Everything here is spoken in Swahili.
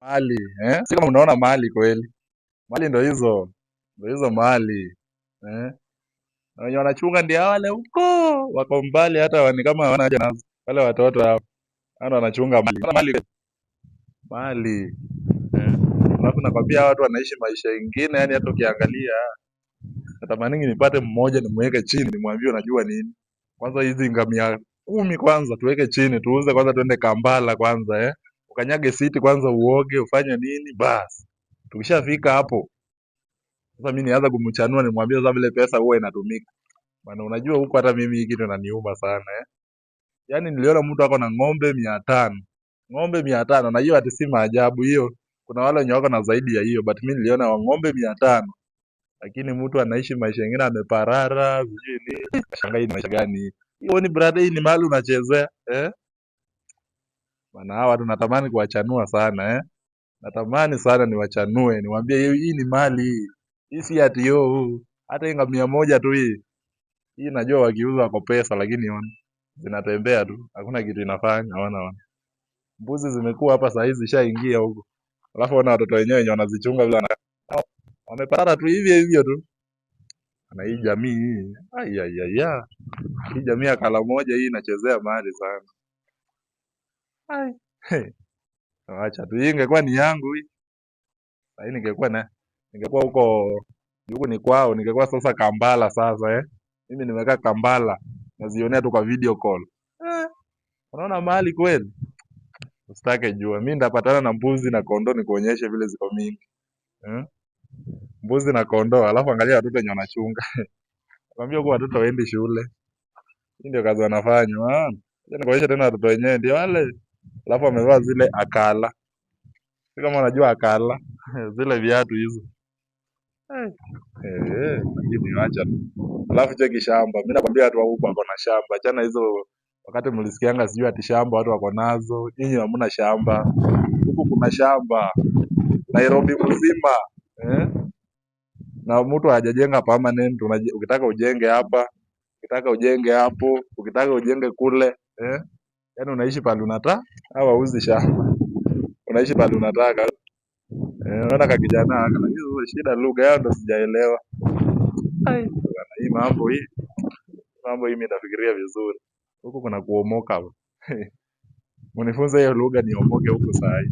Mali, si kama unaona mali kweli. Mali ndo hizo mali, eh. Na wenye wanachunga ndio wale huko wako mbali, hata ni kama hawana haja nazo. Wale watoto hao, hao ndo wanachunga mali. Unaona mali, eh. Alafu nakwambia watu wanaishi maisha ingine, yani hata ukiangalia natamaningi nipate mmoja nimweke chini nimwambie unajua nini? Kwanza hizi ngamia 10 kwanza tuweke chini tuuze kwanza, twende Kampala kwanza, ukanyage siti kwanza, uoge ufanye nini, basi tukishafika hapo sasa mimi nianza kumchanua nimwambie sasa vile pesa huwa inatumika bana. Unajua huko hata mimi hiki kitu inaniuma sana, yaani niliona mtu ako na ng'ombe 500, ng'ombe 500, na hiyo ati si maajabu hiyo, kuna wale wenye wako na zaidi ya hiyo, but mimi niliona wa ng'ombe 500, lakini mtu anaishi maisha mengine ameparara sijui nini. Nashangaa hii ni maisha gani? Hiyo ni brother, hii ni mali unachezea, Bana hawa watu natamani kuwachanua sana, natamani sana niwachanue niwaambie hii ni mali hii. Hii si ati hata inga 100 tu hii najua wakiuza wako pesa, lakini ona zinatembea tu, hakuna kitu inafanya. Ona mbuzi zimekuwa hapa saa hizi zishaingia huko, alafu ona watoto wenyewe wanazichunga vile wamepara tu hivyo hivyo tu. Na hii jamii hii ayayaya, hii jamii ya kala moja hii inachezea mali sana. Ai, acha tu, hii ingekuwa ni yangu hii sasa, hii ningekuwa huko ni kwao, ningekuwa sasa Kampala sasa, mimi nimekaa Kampala nazionea tu kwa video call. Unaona mali kweli, usitake jua mimi ndapatana na mbuzi na kondoo nikuonyeshe vile ziko mingi, mbuzi na kondoo, alafu angalia watoto wenye wanachunga. Nakwambia huko watoto waendi shule, hii ndio kazi wanafanya. Acha nikuonyeshe tena watoto wenyewe ndio wale, alafu wamevaa zile akala, si kama unajua akala zile viatu hizo. Lakini acha tu. Alafu cheki shamba. Mimi nakwambia watu wa huko wako na shamba. Achana hizo wakati mlisikianga sijui ati shamba watu wako nazo. Nyinyi hamna shamba. Huku kuna shamba. Nairobi mzima. Na mtu hajajenga permanent. Ukitaka ujenge hapa, ukitaka ujenge hapo, ukitaka ujenge kule, yaani unaishi pale unataka au hauzi shamba. Unaishi pale unataka. Unaona kakijana haka, hiyo shida lugha yao ndo sijaelewa. Hii mambo hii mimi nafikiria vizuri. Huku kuna kuomoka. Munifunze hiyo lugha niomoke huku saa hii.